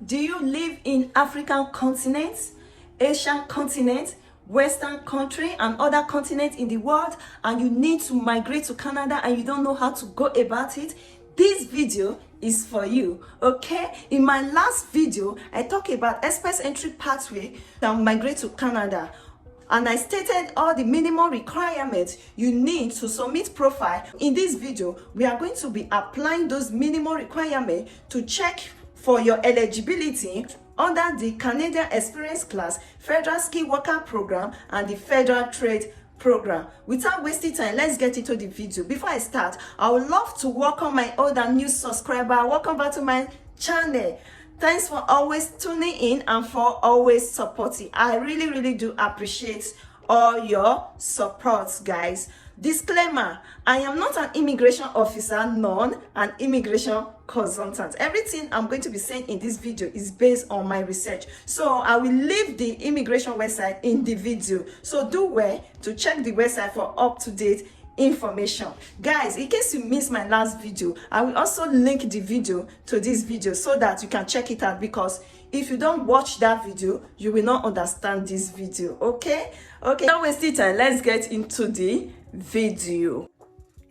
Do you live in African continent, Asian continent, Western country and other continents in the world, and you need to migrate to Canada and you don't know how to go about it? This video is for you, okay? In my last video, I talked about express entry pathway that migrate to Canada. And I stated all the minimum requirements you need to submit profile. In this video, we are going to be applying those minimum requirements to check for your eligibility under the Canadian Experience Class, Federal Skill Worker Program, and the Federal Trade Program. Without wasting time, let's get into the video. Before I start, I would love to welcome my old and new subscriber. Welcome back to my channel. Thanks for always tuning in and for always supporting. I really do appreciate all your support, guys. Disclaimer: I am not an immigration officer nor an immigration consultant. Everything I'm going to be saying in this video is based on my research, so I will leave the immigration website in the video, so do well to check the website for up-to-date information. Guys, in case you missed my last video, I will also link the video to this video so that you can check it out, because if you don't watch that video, you will not understand this video. Okay, don't waste it time, let's get into the video.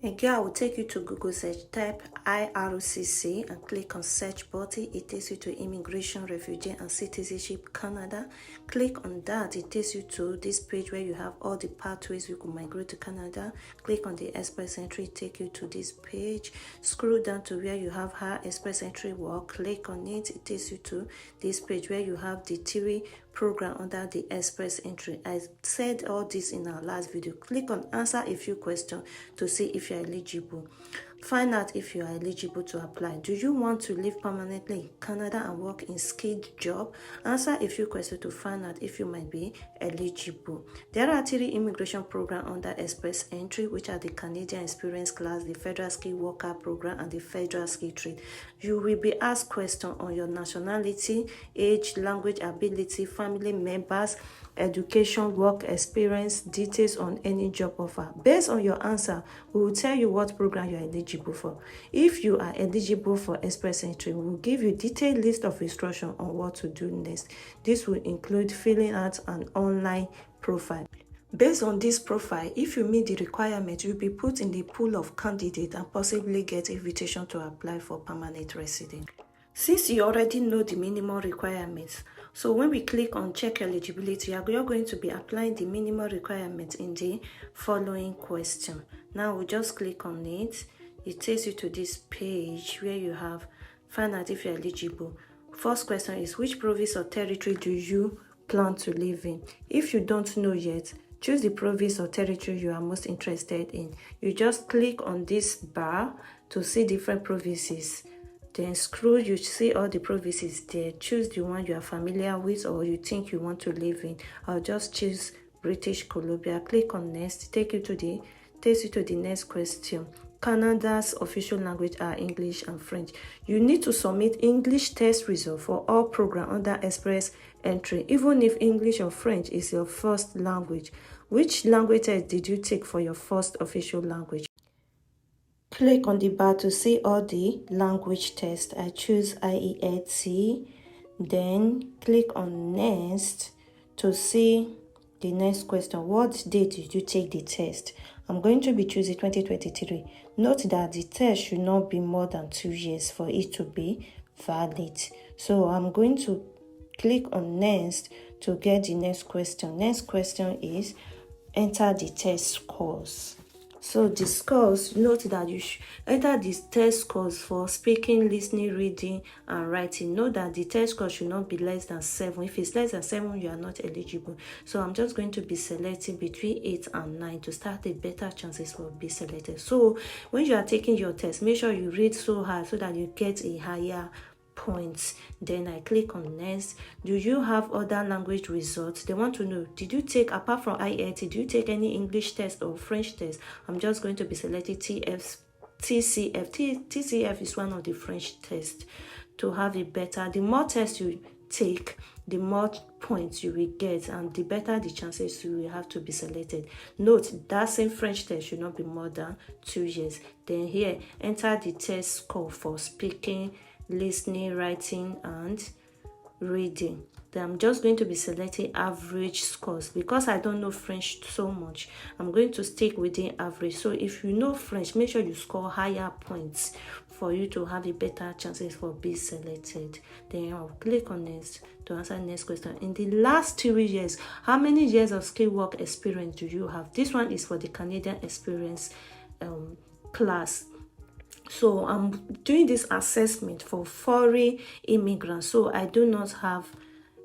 Again, I will take you to Google search, type IRCC and click on search button. It takes you to Immigration, Refugee and Citizenship Canada. Click on that. It takes you to this page where you have all the pathways you could migrate to Canada. Click on the express entry, take you to this page. Scroll down to where you have how express entry work. Click on it. It takes you to this page where you have the theory program under the express entry. I said all this in our last video. Click on answer a few questions to see if you are eligible. Find out if you are eligible to apply. Do you want to live permanently in Canada and work in skilled job? Answer a few questions to find out if you might be eligible. There are 3 immigration programs under express entry, which are the Canadian Experience Class, the Federal Skill Worker Program, and the Federal Skill Trade. You will be asked questions on your nationality, age, language ability, family members, education, work experience, details on any job offer. Based on your answer, we will tell you what program you are eligible for. If you are eligible for express entry, we will give you a detailed list of instructions on what to do next. This will include filling out an online profile. Based on this profile, if you meet the requirement, you'll be put in the pool of candidates and possibly get invitation to apply for permanent residence. Since you already know the minimum requirements, so when we click on check eligibility, you're going to be applying the minimum requirements in the following question. Now we just click on it. It takes you to this page where you have find out if you're eligible. First question is, which province or territory do you plan to live in? If you don't know yet, choose the province or territory you are most interested in. You just click on this bar to see different provinces. Then scroll, you see all the provinces there. Choose the one you are familiar with or you think you want to live in. I'll just choose British Columbia. Click on next. Takes you to the next question. Canada's official language are English and French. You need to submit English test result for all programs under express entry, even if English or French is your first language. Which language test did you take for your first official language? Click on the bar to see all the language tests. I choose IELTS. Then click on next to see the next question. What date did you take the test? I'm going to be choosing 2023. Note that the test should not be more than 2 years for it to be valid. So I'm going to click on next to get the next question. Next question is enter the test scores. So the scores, note that you should enter the test scores for speaking, listening, reading, and writing. Note that the test score should not be less than 7. If it's less than 7, you are not eligible. So I'm just going to be selecting between 8 and 9 to start a better chances for be selected. So when you are taking your test, make sure you read so hard so that you get a higher points. Then I click on next. Do you have other language results? They want to know, did you take, apart from IELTS, did you take any English test or French test? I'm just going to be selecting TCF. TCF is one of the French tests. To have a better, the more tests you take, the more points you will get, and the better the chances you will have to be selected. Note that same French test should not be more than 2 years. Then here, enter the test score for speaking, listening, writing, and reading. Then I'm just going to be selecting average scores. Because I don't know French so much, I'm going to stick within average. So if you know French, make sure you score higher points for you to have a better chances for being selected. Then I'll click on next to answer next question. In the last 3 years, how many years of skill work experience do you have? This one is for the Canadian experience class. So I'm doing this assessment for foreign immigrants. So I do not have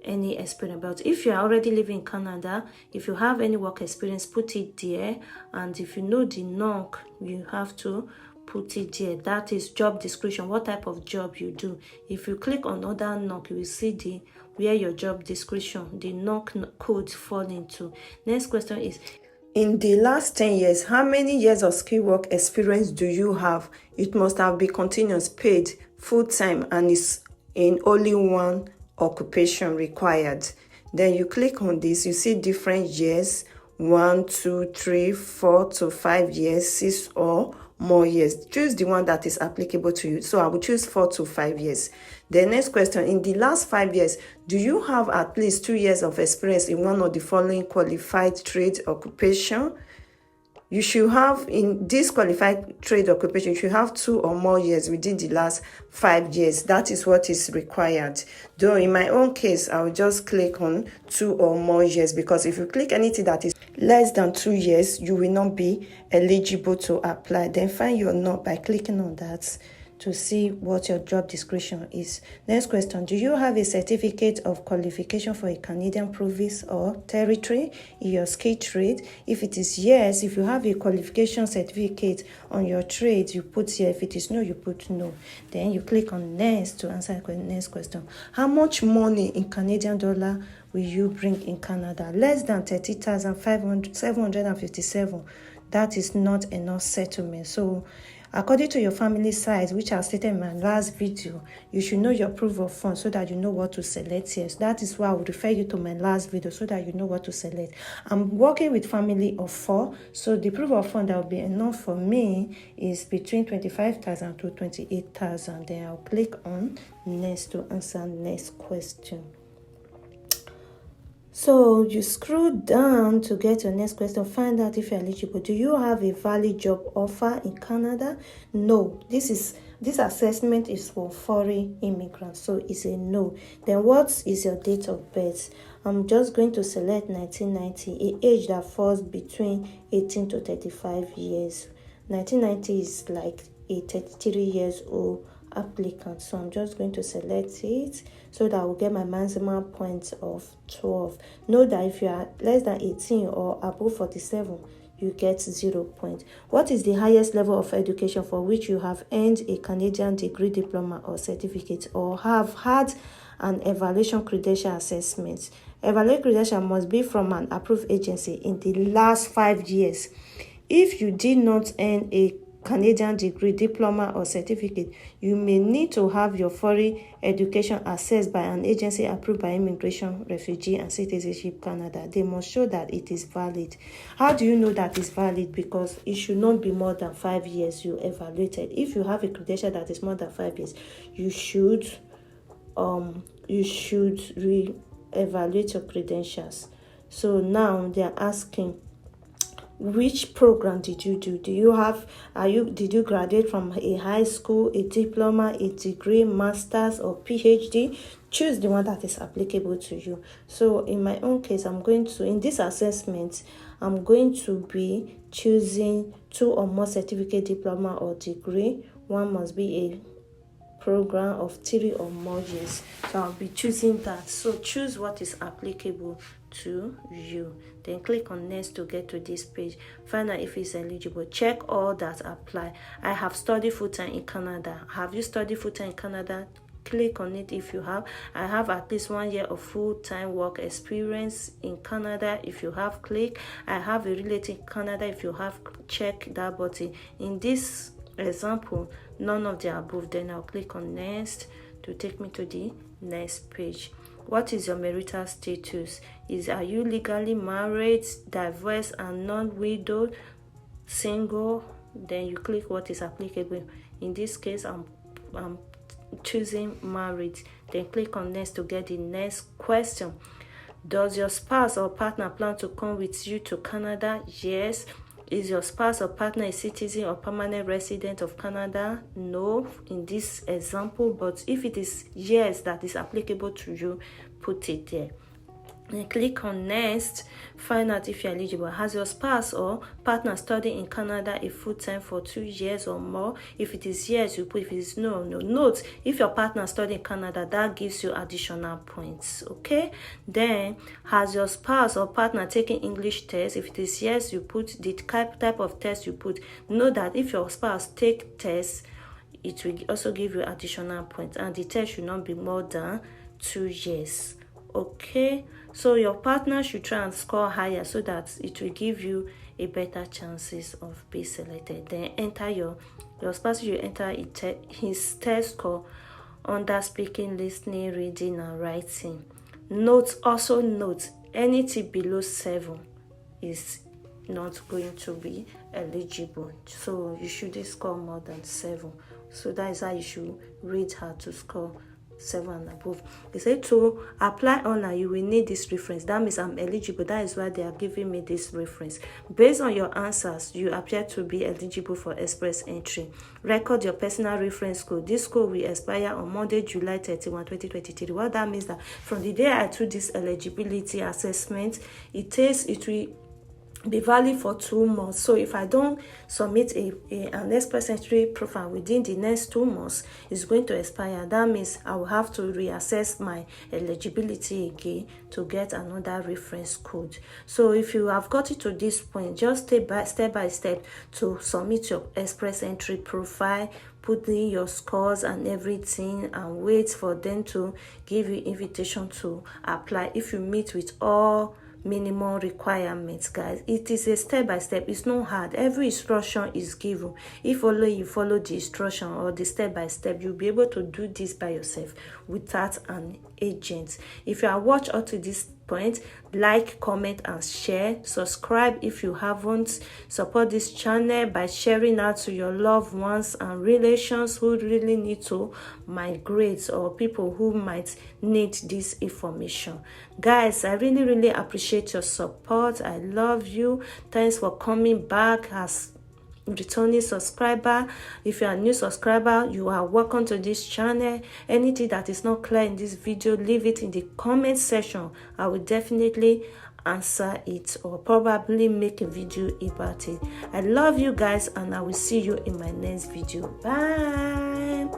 any experience. But if you are already living in Canada, if you have any work experience, put it there. And if you know the NOC, you have to put it there. That is job description, what type of job you do. If you click on other NOC, you will see where your job description, the NOC code fall into. Next question is, in the last 10 years, how many years of skill work experience do you have? It must have been continuous, paid, full-time, and is in only one occupation required. Then you click on this, you see different years, 1, 2, 3, 4 to 5 years, 6 or more years. Choose the one that is applicable to you. So I will choose 4 to 5 years. The next question, in the last 5 years, do you have at least 2 years of experience in one of the following qualified trade occupation? You should have, in this qualified trade occupation, you should have 2 or more years within the last 5 years. That is what is required. Though in my own case, I will just click on 2 or more years, because if you click anything that is less than 2 years, you will not be eligible to apply. Then find your NOC by clicking on that to see what your job description is. Next question, do you have a certificate of qualification for a Canadian province or territory in your skill trade? If it is yes, if you have a qualification certificate on your trade, you put here. If it is no, you put no. Then you click on next to answer the next question. How much money in Canadian dollar will you bring in Canada? Less than 30,757. That is not enough settlement. So according to your family size, which I stated in my last video, you should know your proof of funds so that you know what to select here. So that is why I will refer you to my last video so that you know what to select. I'm working with family of 4, so the proof of fund that will be enough for me is between 25,000 to 28,000. Then I'll click on next to answer next question. So you scroll down to get your next question. Find out if you're eligible. Do you have a valid job offer in Canada? No. This assessment is for foreign immigrants, so it's a no. Then what is your date of birth? I'm just going to select 1990, an age that falls between 18 to 35 years. 1990 is like a 33 years old applicant, so I'm just going to select it so that I will get my maximum points of 12. Know that if you are less than 18 or above 47, you get 0 points. What is the highest level of education for which you have earned a Canadian degree, diploma or certificate, or have had an evaluation credential assessment? Evaluation credential must be from an approved agency in the last 5 years. If you did not earn a Canadian degree, diploma or certificate, you may need to have your foreign education assessed by an agency approved by Immigration, Refugee and Citizenship Canada. They must show that it is valid. How do you know that it's valid? Because it should not be more than 5 years you evaluated. If you have a credential that is more than 5 years, you should re-evaluate your credentials. So now they are asking, which program did you do? Did you graduate from a high school, a diploma, a degree, master's or PhD? Choose the one that is applicable to you. So in my own case, in this assessment, I'm going to be choosing 2 or more certificate, diploma or degree. One must be a program of 3 or more years. So I'll be choosing that. So choose what is applicable to you. Then click on next to get to this page. Find out if it's eligible. Check all that apply. I have studied full-time in Canada. Have you studied full-time in Canada? Click on it if you have. I have at least 1 year of full-time work experience in Canada. If you have, click. I have a relative in Canada. If you have, check that button. In this example, none of the above. Then I'll click on next to take me to the next page. What is your marital status? Are you legally married, divorced, and non-widowed, single? Then you click what is applicable. In this case, I'm choosing married. Then click on next to get the next question. Does your spouse or partner plan to come with you to Canada? Yes. Is your spouse or partner a citizen or permanent resident of Canada? No, in this example. But if it is yes, that is applicable to you, put it there. Then click on next. Find out if you're eligible. Has your spouse or partner studied in Canada a full time for 2 years or more? If it is yes, you put. If it is no, no. Note, if your partner studied in Canada, that gives you additional points. Okay. Then, has your spouse or partner taken English test? If it is yes, you put the type of test you put. Know that if your spouse take tests, it will also give you additional points, and the test should not be more than 2 years. Okay, so your partner should try and score higher so that it will give you a better chances of being selected. Then enter your spouse should enter his test score under speaking, listening, reading, and writing. Note, anything below 7 is not going to be eligible. So you shouldn't score more than 7. So that is how you should rate her to score 7 and above. They say to apply online, you will need this reference. That means I'm eligible. That is why they are giving me this reference. Based on your answers, you appear to be eligible for express entry. Record your personal reference code. This code will expire on Monday, July 31, 2023. What that means that from the day I took this eligibility assessment, it will be valid for 2 months. So if I don't submit an express entry profile within the next 2 months, it's going to expire. That means I will have to reassess my eligibility again to get another reference code. So if you have got it to this point, just step by step to submit your express entry profile, put in your scores and everything, and wait for them to give you invitation to apply. If you meet with all minimum requirements, guys, it is a step by step. It's not hard. Every instruction is given. If only you follow the instruction or the step by step, you'll be able to do this by yourself without an agent. If you are watched up to this point, like, comment, and share. Subscribe if you haven't. Support this channel by sharing out to your loved ones and relations who really need to migrate, or people who might need this information. Guys, I really appreciate your support. I love you. Thanks for coming back as returning subscriber. If you are a new subscriber, you are welcome to this channel. Anything that is not clear in this video, leave it in the comment section. I will definitely answer it or probably make a video about it. I love you guys, and I will see you in my next video. Bye.